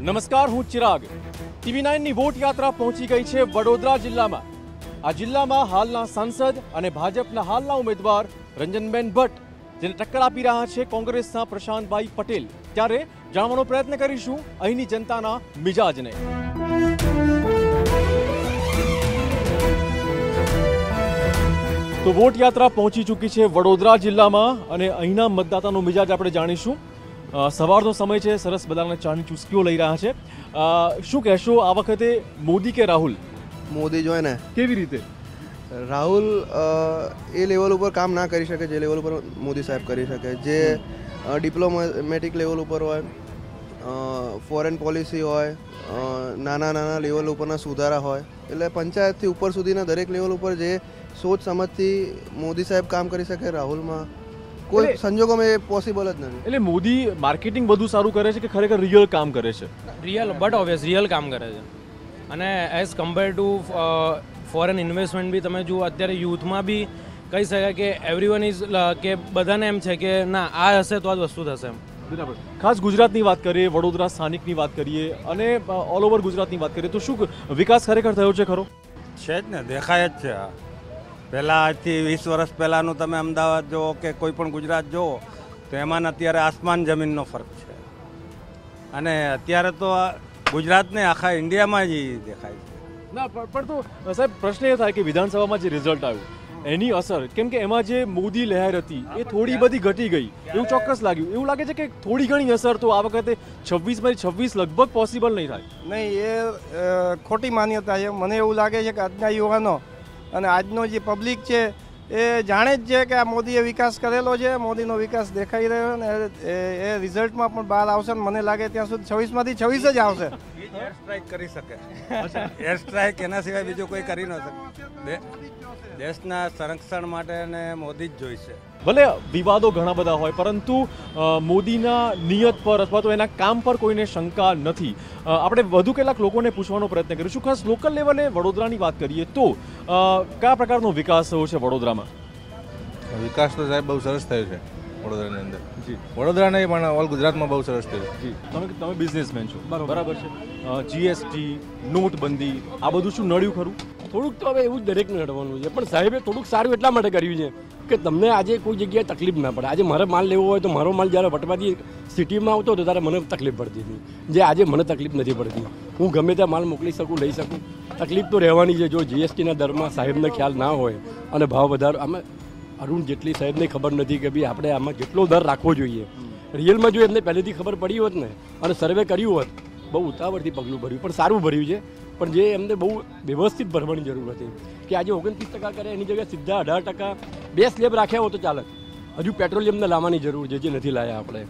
નમસ્કાર, હું ચિરાગ. TV9ની વોટ યાત્રા પહોંચી ગઈ છે વડોદરા જિલ્લામાં. આ જિલ્લામાં હાલના સાંસદ અને ભાજપના હાલના ઉમેદવાર રંજનબેન ભટ્ટ, જેને ટક્કર આપી રહ્યા છે કોંગ્રેસના પ્રશાંતભાઈ પટેલ. ત્યારે જાણવાનો પ્રયત્ન કરીશું અહીંની જનતાના મિજાજને. તો વોટ યાત્રા પહોંચી ચૂકી છે વડોદરા જિલ્લામાં અને અહીંના મતદાતાનો મિજાજ આપણે જાણીશું. સવારનો સમય છે, સરસ બધાને ચાની ચુસ્કીઓ લઈ રહ્યા છે. શું કહેશો, આ વખતે મોદી કે રાહુલ? મોદી જોઈએ ને. કેવી રીતે? રાહુલ એ લેવલ ઉપર કામ ના કરી શકે જે લેવલ ઉપર મોદી સાહેબ કરી શકે, જે ડિપ્લોમેટિક લેવલ ઉપર હોય, ફોરેન પોલિસી હોય, નાના નાના લેવલ ઉપરના સુધારા હોય, એટલે પંચાયતથી ઉપર સુધીના દરેક લેવલ ઉપર જે સોચ સમજથી મોદી સાહેબ કામ કરી શકે, રાહુલમાં કોઈ સંજોગોમાં એ પોસિબલ જ નથી. એટલે મોદી માર્કેટિંગ બધું સારું કરે છે કે ખરેખર રિયલ કામ કરે છે? રિયલ, બટ ઓબ્વિયસ રિયલ કામ કરે છે. અને as compare to foreign investment બી તમે જુઓ, અત્યારે યુથમાં બી કહી શકાય કે એવરીવન ઇઝ કે બધાને એમ છે કે ના આ હશે તો આ જ વસ્તુ થશે એમ. બરાબર. ખાસ ગુજરાતની વાત કરીએ, વડોદરા સ્થાનિકની વાત કરીએ અને ઓલ ઓવર ગુજરાતની વાત કરીએ તો શું વિકાસ ખરેખર થયો છે ખરો? છે જ ને, દેખાય જ છે. પહેલાં આજથી 20 વર્ષ પહેલાંનું તમે અમદાવાદ જુઓ કે કોઈ પણ ગુજરાત જુઓ તો એમાં અત્યારે આસમાન જમીનનો ફરક છે. અને અત્યારે તો ગુજરાતને આખા ઇન્ડિયામાં જ દેખાય છે. ના પણ તો સાહેબ પ્રશ્ન એ થાય કે વિધાનસભામાં જે રિઝલ્ટ આવ્યું એની અસર, કેમ કે એમાં જે મોદી લહેર હતી એ થોડી બધી ઘટી ગઈ એવું ચોક્કસ લાગ્યું. એવું લાગે છે કે થોડી ઘણી અસર તો આ વખતે 26/26 લગભગ પોસિબલ નહીં થાય? નહીં, એ ખોટી માન્યતા છે. મને એવું લાગે છે કે આજના યુવાનો અને આજનો જે પબ્લિક છે એ જાણે જ છે કે આ મોદીએ વિકાસ કરેલો છે, મોદીનો વિકાસ દેખાઈ રહ્યો ને એ રિઝલ્ટમાં પણ બહાર આવશે. મને લાગે ત્યાં સુધી 26માંથી 26 જ આવશે. એર સ્ટ્રાઇક કરી શકે. એર સ્ટ્રાઇક એના સિવાય બીજું કોઈ કરી ન શકે. દેશના સંરક્ષણ માટે ને મોદી જ જોઈશે. ભલે વિવાદો ઘણા બધા હોય, પરંતુ મોદીના નિયત પર અથવા તો એના કામ પર કોઈને શંકા નથી. આપણે વધુ કેટલાક લોકોને પૂછવાનો પ્રયત્ન કરીશું. ખાસ લોકલ લેવલે વડોદરાની વાત કરીએ તો કયા પ્રકારનો વિકાસ થયો છે વડોદરામાં? વિકાસ તો સાહેબ બહુ સરસ થયો છે વડોદરાની અંદર. જી, વડોદરા નહીં પણ ઓલ ગુજરાતમાં બહુ સરસ થયું. જી, તમે બિઝનેસમેન છો, બરાબર છે. GST, નોટબંધી, આ બધું શું નડ્યું ખરું? થોડુંક તો હવે એવું જ દરેકને નડવાનું છે, પણ સાહેબે થોડુંક સારું એટલા માટે કર્યું છે કે તમને આજે કોઈ જગ્યાએ તકલીફ ના પડે. આજે મારે માલ લેવો હોય તો મારો માલ જ્યારે વટવાથી સિટીમાં આવતો હતો ત્યારે મને તકલીફ પડતી હતી, જે આજે મને તકલીફ નથી પડતી. હું ગમે ત્યાં માલ મોકલી શકું, લઈ શકું. તકલીફ તો રહેવાની છે જો GSTના દરમાં સાહેબને ખ્યાલ ના હોય અને ભાવ વધારો. આમાં અરુણ જેટલી સાહેબને ખબર નથી કે ભાઈ આપણે આમાં જેટલો દર રાખવો જોઈએ. રિયલમાં જો એમને પહેલેથી ખબર પડી હોત ને અને સર્વે કર્યું હોત, બહુ ઉતાવળથી પગલું ભર્યું પણ સારું ભર્યું છે. પણ જે એમને બહુ વ્યવસ્થિત ભરવાની જરૂર હતી કે આજે 29% કરે એની જગ્યાએ સીધા 18% 2 સ્લેબ રાખ્યા હોય તો ચાલે. હજુ પેટ્રોલિયમને લાવવાની જરૂર છે, જે નથી લાવ્યા આપણે.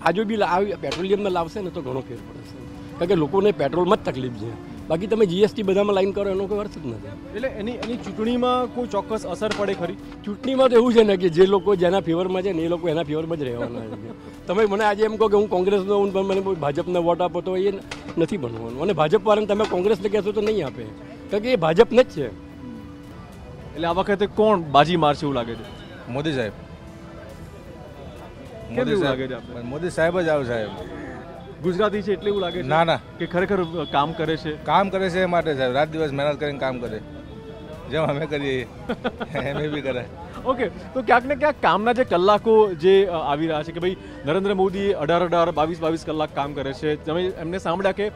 આજે બી પેટ્રોલિયમને લાવશે ને તો ઘણો ફેર પડશે, કારણ કે લોકોને પેટ્રોલમાં જ તકલીફ છે. બાકી તમે GST બધામાં લાઈન કરો એનો કોઈ અર્થ જ નથી. એટલે એની ચૂંટણીમાં કોઈ ચોક્કસ અસર પડે ખરી? ચૂંટણીમાં તો એવું છે ને કે જે લોકો જેના ફેવરમાં છે ને એ લોકો એના ફેવરમાં જ રહેવાના છે. તમે મને આજે એમ કહો કે હું કોંગ્રેસનો હું પણ મને ભાજપને વોટ આપો તો એ નથી બનવાનું. અને ભાજપવાળાને તમે કોંગ્રેસને કહેશો તો નહીં આપે, કારણ કે એ ભાજપને જ છે. એટલે આ વખતે કોણ બાજી મારશે એવું લાગે છે? મોદી સાહેબ. કેવું લાગે છે? મોદી સાહેબ જ આવે સાહેબ. ગુજરાતી છે એટલે એવું લાગે છે? ના કે ખરેખર કામ કરે છે? કામ કરે છે એ માટે સાહેબ રાત દિવસ મહેનત કરીને કામ કરે, જેમ અમે કરીએ એમ બી કરે. ઓકે, તો ક્યાંક ને ક્યાંક કામના જે કલાકો જે આવી રહ્યા છે કે ભાઈ નરેન્દ્ર મોદી 18 22 કલાક કામ કરે છે. તમે એમને સાંભળ્યા કે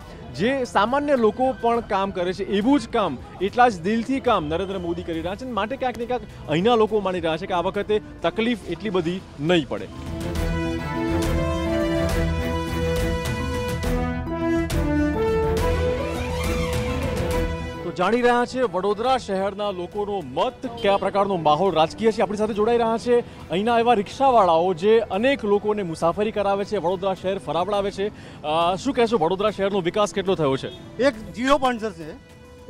જે સામાન્ય લોકો પણ કામ કરે છે એવું જ કામ, એટલા જ દિલથી કામ નરેન્દ્ર મોદી કરી રહ્યા છે. માટે ક્યાંક ને ક્યાંક અહીંના લોકો માની રહ્યા છે કે આ વખતે તકલીફ એટલી બધી નહીં પડે. જાણી રહ્યા છે વડોદરા શહેરના લોકોનો મત, કયા પ્રકારનો માહોલ રાજકીય છે. આપણી સાથે જોડાઈ રહ્યા છે અહીંના એવા રિક્ષાવાળાઓ જે અનેક લોકોને મુસાફરી કરાવે છે, વડોદરા શહેર ફરાવડાવે છે. શું કહેશો, વડોદરા શહેરનો વિકાસ કેટલો થયો છે? 0% છે.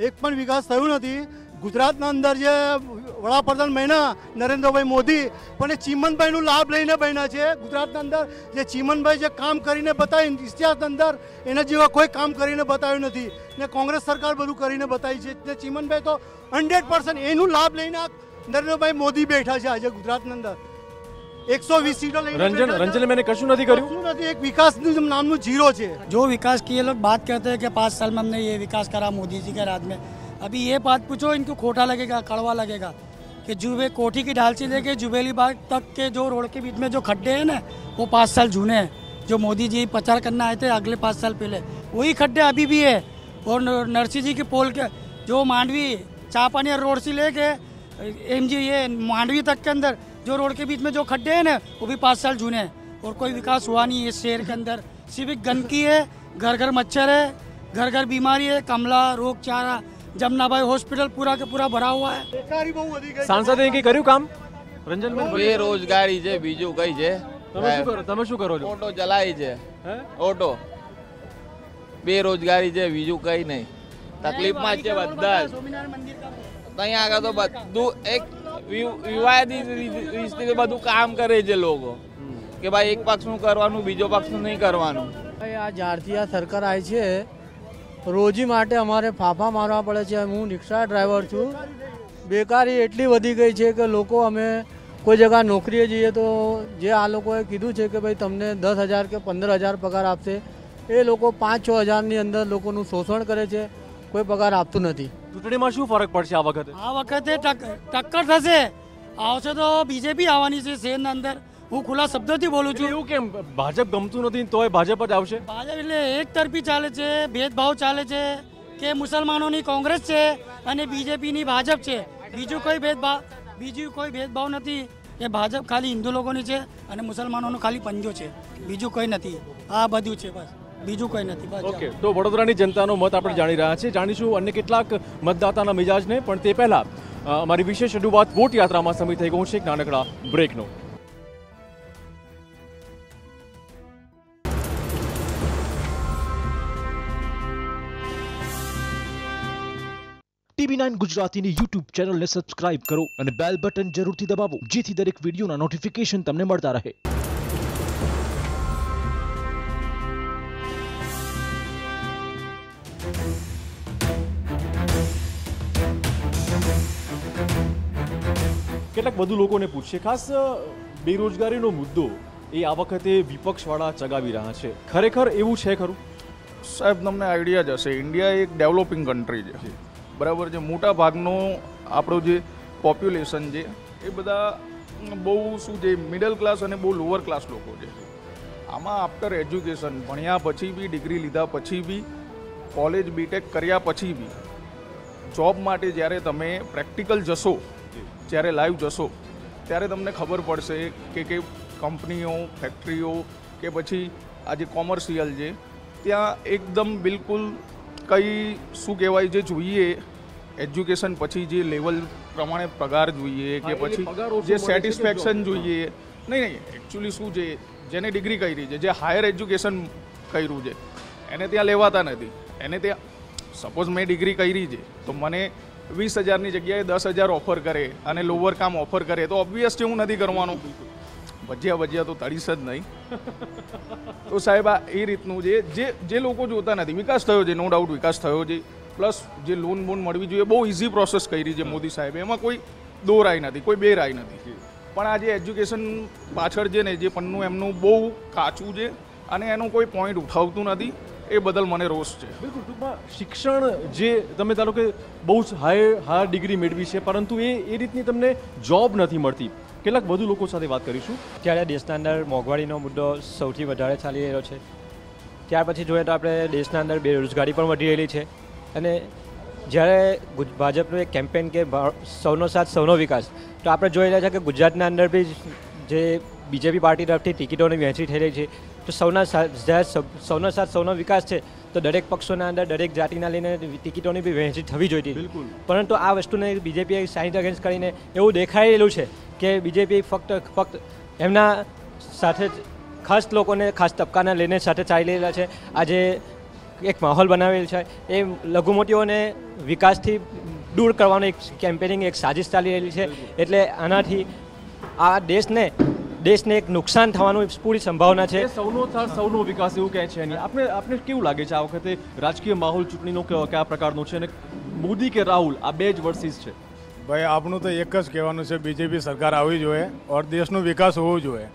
એક પણ વિકાસ થયો નથી. ગુજરાતના અંદર જે વડાપ્રધાન બન્યા નરેન્દ્રભાઈ મોદી, પણ એ ચીમનભાઈનો લાભ લઈને બન્યા છે. ગુજરાતના અંદર જે ચીમનભાઈ જે કામ કરીને બતાવ્યું ઇતિહાસના અંદર એના જેવા કોઈ કામ કરીને બતાવ્યું નથી ને કોંગ્રેસ સરકાર બધું કરીને બતાવી છે. ને ચીમનભાઈ તો 100% એનું લાભ લઈને નરેન્દ્રભાઈ મોદી બેઠા છે આજે ગુજરાતના અંદર. 120 સીટો લઈને રંજન मैंने कशु નથી કર્યું. કશું નથી, એક વિકાસનું નામનું જીરો છે. जो विकास की ये लोग बात करते हैं कि 5 साल में हमने ये विकास करा मोदी जी के राज में, अभी ये बात पूछो इनको खोटा लगेगा, कड़वा लगेगा कि जुबे कोठी की ढाल से लेके जुबेली बाग तक के जो रोड के बीच में जो खड्डे हैं ना वो 5 साल जूने हैं. जो मोदी जी प्रचार करना आए थे अगले 5 साल पहले वही खड्डे अभी भी है. और नरसिंह जी के पोल के जो मांडवी चापानिया रोड से लेके MG ये मांडवी तक के अंदर जो रोड के बीच में जो खड्डे हैं ना वो भी 5 साल जूने हैं. और कोई विकास हुआ नहीं है शहर के अंदर. सिर्फ गंदगी है, घर घर मच्छर है, घर घर बीमारी है, कमला रोगचारा, जमनाबाई हॉस्पिटल पूरा के पूरा भरा हुआ है. બેકારી બહુ વધી ગઈ. સાંસદે કંઈ કર્યું કામ? રંજનબેન બેરોજગારી છે, બીજું કઈ છે? તમે શું કરો છો? ઓટો ચલાવી છે. હે? ઓટો બેરોજગારી છે, બીજું કઈ નહીં. તકલીફમાં જ છે બધા જ. અહીંયા આગળ તો બધું એક વિવાદિત રીતે બધું કામ કરે છે લોકો કે ભાઈ એક પક્ષનું કરવાનું બીજો પક્ષનું નહીં કરવાનું. આ જ્યારથી આ સરકાર આવી છે રોજી માટે અમારે ફાફા મારવા પડે છે. હું રિક્ષા ડ્રાઈવર છું. બેકારી એટલી વધી ગઈ છે કે લોકો અમે કોઈ જગ્યા નોકરીએ જઈએ તો જે આ લોકોએ કીધું છે કે ભાઈ તમને 10,000 કે 15,000 પગાર આપશે એ લોકો 5-6 હજારની અંદર લોકોનું શોષણ કરે છે, કોઈ પગાર આપતું નથી. ચૂંટણીમાં શું ફરક પડશે આ વખતે? આ વખતે ટક્કર થશે. આવશે તો બીજેપી આવવાની છે શહેરના અંદર. હું ખુલ્લા શબ્દોથી બોલું છું. એવું કેમ? ભાજપ ગમતું નથી તોય ભાજપ જ આવશે? ભાજપ એટલે એક તરફી ચાલે છે, ભેદભાવ ચાલે છે કે મુસલમાનોની કોંગ્રેસ છે અને બીજેપીની ભાજપ છે. બીજું કોઈ ભેદભાવ નથી. એ ભાજપ ખાલી હિન્દુ લોકોની છે અને મુસલમાનોનો ખાલી પંજો છે, બીજું કોઈ નથી. આ બધું છે બસ, બીજું કોઈ નથી. બસ. ઓકે, તો વડોદરાની જનતાનો મત આપણે જાણી રહ્યા છીએ. જાણીશું અન્ય કેટલાક મતદાતાના મિજાજને, પણ તે પહેલા અમારી વિશેષ રજૂઆત વોટ યાત્રામાં સમય થઈ ગયો છે એક નાનકડા બ્રેકનો. TV9 ગુજરાતીની YouTube ચેનલને સબસ્ક્રાઇબ કરો અને બેલ બટન જરૂરથી દબાવો જેથી દરેક વિડીયોના નોટિફિકેશન તમને મળતા રહે. કેટલાક વધુ લોકોને પૂછીએ, ખાસ બેરોજગારીનો મુદ્દો એ આ વખતે વિપક્ષવાળા ચગાવી રહ્યા છે. ખરેખર એવું છે ખરું? સાહેબ તમને આઈડિયા જ હશે, ઇન્ડિયા એક ડેવલપિંગ કન્ટ્રી છે, બરાબર છે. મોટા ભાગનું આપણું જે પોપ્યુલેશન છે એ બધા બહુ શું છે મિડલ ક્લાસ અને બહુ લોઅર ક્લાસ લોકો છે. આમાં આફ્ટર એજ્યુકેશન ભણ્યા પછી બી, ડિગ્રી લીધા પછી બી, કોલેજ બીટેક કર્યા પછી બી જોબ માટે જ્યારે તમે પ્રેક્ટિકલ જશો, જ્યારે લાઈવ જશો ત્યારે તમને ખબર પડશે કે કંપનીઓ, ફેક્ટરીઓ કે પછી આ જે કોમર્શિયલ છે ત્યાં એકદમ બિલકુલ કંઈ શું કહેવાય જે જોઈએ એજ્યુકેશન પછી જે લેવલ પ્રમાણે પગાર જોઈએ કે પછી જે સેટિસ્ફેક્શન જોઈએ નહીં. એકચ્યુઅલી શું છે, જેને ડિગ્રી કરી છે, જે હાયર એજ્યુકેશન કર્યું છે એને ત્યાં લેવાતા નથી. એને ત્યાં સપોઝ મેં ડિગ્રી કરી છે તો મને 20,000ની જગ્યાએ 10,000 ઓફર કરે અને લોઅર કામ ઓફર કરે તો ઓબ્વિયસ છે હું નથી કરવાનો. ભજીયા તો તળીશ જ નહીં. તો સાહેબ આ એ રીતનું છે જે લોકો જોતા નથી. વિકાસ થયો છે, નો ડાઉટ વિકાસ થયો છે. પ્લસ જે લોન બોન મળવી જોઈએ બહુ ઇઝી પ્રોસેસ કરી છે મોદી સાહેબે, એમાં કોઈ દો રાય નથી, કોઈ બે રાય નથી. પણ આ જે એજ્યુકેશન પાછળ છે ને જે પન્નું એમનું બહુ કાચું છે અને એનું કોઈ પોઈન્ટ ઉઠાવતું નથી, એ બદલ મને રોષ છે. બિલકુલ. ટૂંકમાં શિક્ષણ જે તમે ધારો કે બહુ જ હાયર ડિગ્રી મેળવી છે પરંતુ એ રીતની તમને જોબ નથી મળતી. કેટલાક વધુ લોકો સાથે વાત કરીશું. ત્યારે દેશના અંદર મોંઘવારીનો મુદ્દો સૌથી વધારે ચાલી રહ્યો છે. ત્યાર પછી જોઈએ તો આપણે દેશના અંદર બેરોજગારી પણ વધી રહેલી છે. અને જ્યારે ભાજપનું એક કેમ્પેન કે સૌનો સાથ સૌનો વિકાસ, તો આપણે જોઈ રહ્યા છીએ કે ગુજરાતના અંદર બી જે બીજેપી પાર્ટી તરફથી ટિકિટોની વહેંચણી થઈ રહી છે. તો સૌનો સાથ સૌનો વિકાસ છે તો દરેક પક્ષોના અંદર દરેક જાતિના લઈને ટિકિટોની બી વહેંચણી થવી જોઈએ. બિલકુલ. પરંતુ આ વસ્તુને બીજેપીએ સાઇડ અગેન્સ્ટ કરીને એવું દેખાઈ રહેલું છે કે બીજેપી ફક્ત એમના સાથે ખાસ લોકોને, ખાસ તબક્કાને લઈને સાથે ચાલી રહેલા છે. આજે એક માહોલ બનાવેલ છે એ લઘુમતીઓને વિકાસથી દૂર કરવાનો એક કેમ્પેનિંગ, એક સાજિશ ચાલી રહેલી છે. એટલે આનાથી આ દેશને એક નુકસાન થવાનું પૂરી સંભાવના છે. સૌનો વિકાસ એવું કહે છે. આપને કેવું લાગે છે આ વખતે રાજકીય માહોલ ચૂંટણીનો કયા પ્રકારનો છે અને મોદી કે રાહુલ આ બે જ વર્સિસ છે? ભાઈ આપણું તો એક જ કહેવાનું છે, બીજેપી સરકાર આવવી જોઈએ ઓર દેશનો વિકાસ હોવો જોઈએ.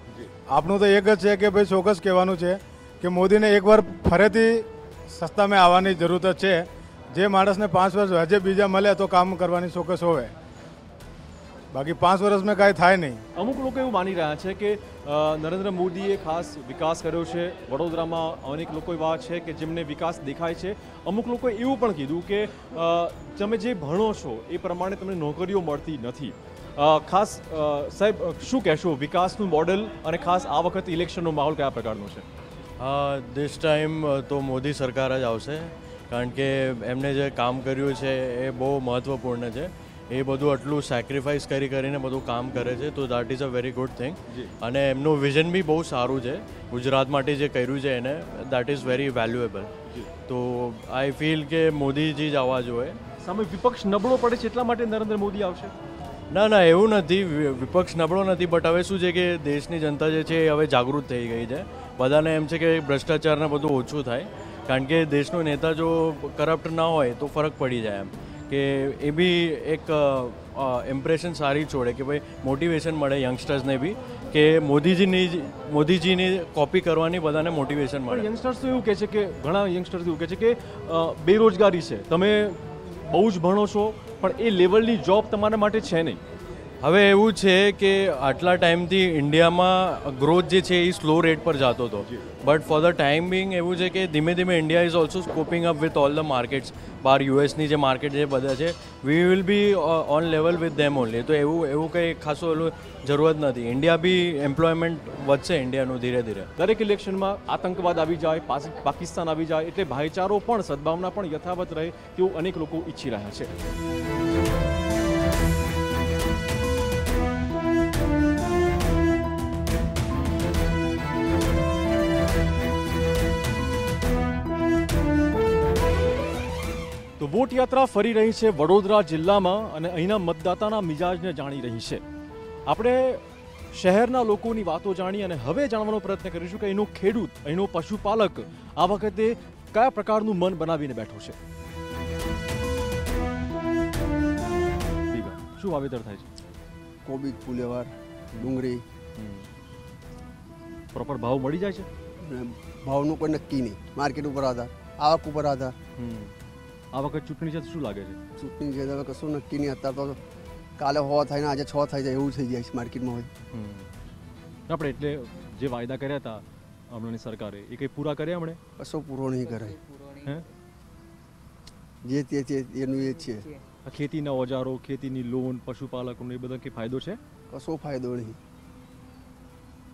આપણું તો એક જ છે કે ભાઈ ચોક્કસ કહેવાનું છે કે મોદીને એકવાર ફરીથી સત્તામાં આવવાની જરૂરત છે. જે માણસને 5 વર્ષ હજે બીજા મળે તો કામ કરવાની ચોક્કસ હોવે, બાકી 5 વર્ષમાં કાંઈ થાય નહીં. અમુક લોકો એવું માની રહ્યા છે કે નરેન્દ્ર મોદીએ ખાસ વિકાસ કર્યો છે. વડોદરામાં અનેક લોકો એવા છે કે જેમને વિકાસ દેખાય છે. અમુક લોકોએ એવું પણ કીધું કે તમે જે ભણો છો એ પ્રમાણે તમને નોકરીઓ મળતી નથી. ખાસ સાહેબ શું કહેશો, વિકાસનું મોડેલ અને ખાસ આ વખતે ઇલેક્શનનો માહોલ કયા પ્રકારનો છે? ધીસ ટાઈમ તો મોદી સરકાર જ આવશે, કારણ કે એમને જે કામ કર્યું છે એ બહુ મહત્ત્વપૂર્ણ છે. એ બધું આટલું સેક્રિફાઈસ કરીને બધું કામ કરે છે, તો that is a very good thing. અને એમનું વિઝન બી બહુ સારું છે. ગુજરાત માટે જે કર્યું છે એને, દેટ ઇઝ વેરી વેલ્યુએબલ. તો આઈ ફીલ કે મોદીજી જ આવવા જોઈએ. સામે વિપક્ષ નબળો પડે છે એટલા માટે નરેન્દ્ર મોદી આવશે? ના, એવું નથી. વિપક્ષ નબળો નથી, બટ હવે શું છે કે દેશની જનતા જે છે એ હવે જાગૃત થઈ ગઈ છે. બધાને એમ છે કે ભ્રષ્ટાચારને બધું ઓછું થાય, કારણ કે દેશનો નેતા જો કરપ્ટ ના હોય તો ફરક પડી જાય. એમ કે એ બી એક ઇમ્પ્રેશન સારી છોડે કે ભાઈ મોટિવેશન મળે યંગસ્ટર્સને બી કે મોદીજીની કોપી કરવાની બધાને મોટિવેશન મળે. યંગસ્ટર્સ તો એવું કહે છે કે ઘણા યંગસ્ટર્સ એવું કહે છે કે બેરોજગારી છે, તમે બહુ જ ભણો છો પણ એ લેવલની જોબ તમારા માટે છે નહીં. હવે એવું છે કે આટલા ટાઈમથી ઇન્ડિયામાં ગ્રોથ જે છે એ સ્લો રેટ પર જતો હતો, but for the time being એવું છે કે ધીમે ધીમે India is also scoping up with all the markets. બહાર યુએસની જે માર્કેટ જે બધા છે, we will be on level with them only. તો એવું કંઈ ખાસું એલું જરૂરત નથી. ઇન્ડિયા બી એમ્પ્લોયમેન્ટ વધશે ઇન્ડિયાનું ધીરે ધીરે. દરેક ઇલેક્શનમાં આતંકવાદ આવી જાય, પાકિસ્તાન આવી જાય, એટલે ભાઈચારો પણ સદભાવના પણ યથાવત રહે તેવું અનેક લોકો ઈચ્છી રહ્યા છે. તો વોટ યાત્રા ફરી રહી છે વડોદરા જિલ્લામાં અને અહીંના મતદાતાના મિજાજને જાણી રહી છે. આપણે શહેરના લોકોની વાતો જાણી અને હવે જાણવાનો પ્રયત્ન કરીશું કે અહીંનો ખેડૂત, અહીંનો પશુપાલક આ વખતે કયા પ્રકારનું મન બનાવીને બેઠો છે. શું વાવેતર થાય છે? કોબીજ, ફુલેવાર, ડુંગળી. પ્રોપર ભાવ મળી જાય છે? ભાવનું કોઈ નક્કી નહીં, માર્કેટ ઉપર આધાર, આવક ઉપર આધાર. આ વખત ચૂંટણી છે શું લાગે છે? ચૂંટણી છે હવે કશું નક્કી નહીં. અત્યારે તો કાલે 6 થાય ને આજે 6 થઈ જાય એવું થઈ જાય છે માર્કેટમાં. હોય આપણે એટલે જે વાયદા કર્યા હતા હમણાંની સરકારે એ કંઈ પૂરા કર્યા હમણે? કશો પૂરો નહીં કરાય. હે જે તે એનું એ છે. ખેતીના ઓજારો, ખેતીની લોન, પશુપાલકોને એ બધા કંઈ ફાયદો છે? કશો ફાયદો નહીં,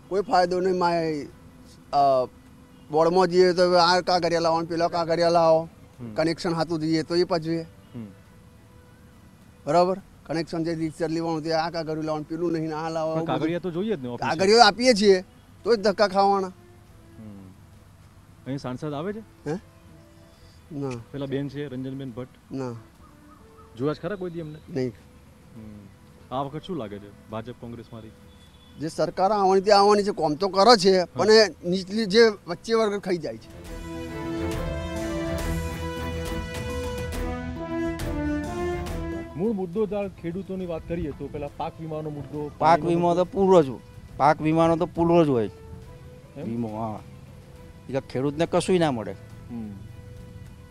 કોઈ ફાયદો નહીં. માય બોર્ડમાં જઈએ તો આ કા કર્યા લાવો, પેલા કા કર્યા લાવો, કનેક્શન હાથું દઈએ તો એ પચવે. બરાબર, કનેક્શન જે રિચાર્જ લેવાનું તે આ કાગળિયું લાવવાનું, પેલું નહીં આ લાવો. કાગળિયા તો જોઈએ જ ને, કાગળિયો આપીએ છીએ તો જ ધક્કા ખાવાના. અહીં સાંસદ આવે છે? હે ના, પેલા બેન છે રંજનબેન ભટ્ટ. ના, જોયા જ ખરા કોઈ દી એમને? નહીં. આ વખત શું લાગે છે ભાજપ કોંગ્રેસમાંથી? જે સરકાર આવવાની તે આવવાની છે, કોમ તો કરે છે પણ નીચલી જે વચ્ચે વર્ગ ખાઈ જાય છે. મૂળ મુદ્દો ખેડૂતોની વાત કરીએ તો પેલા પાક વીમાનો મુદ્દો. પાક વીમો તો પૂરો જ, પાક વીમાનો તો પૂરો જ હોય વીમો. હા, એટલે ખેડૂતને કશું ના મળે,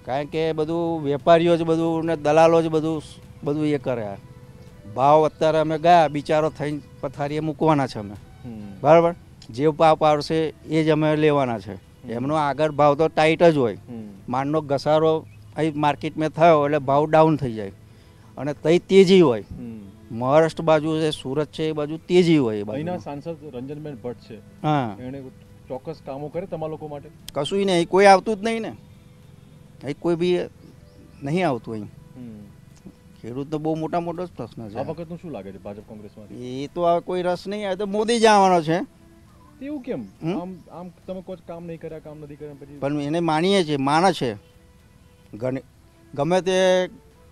કારણ કે બધું વેપારીઓ જ બધું ને દલાલો જ બધું એ કરે. ભાવ અત્યારે અમે ગયા બિચારો થઈને પથારીએ મૂકવાના છે અમે, બરાબર. જે ભાવ આવશે એ જ અમે લેવાના છે. એમનો આગળ ભાવ તો ટાઈટ જ હોય. માનનો ઘસારો અહીં માર્કેટમાં થયો એટલે ભાવ ડાઉન થઈ જાય અને તઈ તેજી હોય. મહારાષ્ટ્ર બાજુ છે, સુરત છે, એ બાજુ તેજી હોય. અહીંના સાંસદ રંજનબેન ભટ્ટ છે, હા, એને ચોક્કસ કામો કરે તમારા લોકો માટે? કશું નહીં, કોઈ આવતું જ નહીં ને. અહીં કોઈ બી નહીં આવતું. અહીં ખેડૂતનો બહુ મોટો જ પ્રશ્ન છે. આ વખતનું શું લાગે છે ભાજપ કોંગ્રેસમાંથી? એ તો હવે કોઈ રસ નહીં આવે તો મોદી જ આવવાનો છે. એવું કેમ? આમ તમે કોઈ કામ નહીં કર્યા, કામ નથી કર્યા પછી પણ એને માનીએ છીએ, માને છે. ગમે તે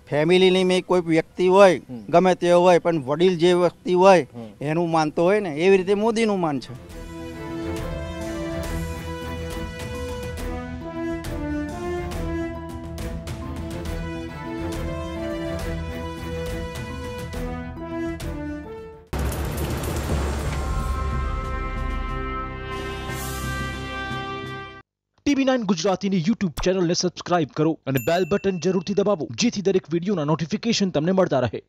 ફેમિલીની મેં કોઈ વ્યક્તિ હોય, ગમે તે હોય, પણ વડીલ જે વ્યક્તિ હોય એનું માનતો હોય ને, એવી રીતે મોદીનું માન છે. TV9 ગુજરાતીની YouTube ચેનલને સબસ્ક્રાઇબ કરો અને બેલ બટન જરૂરથી દબાવો જેથી દરેક વિડીયોના નોટિફિકેશન તમને મળતા રહે.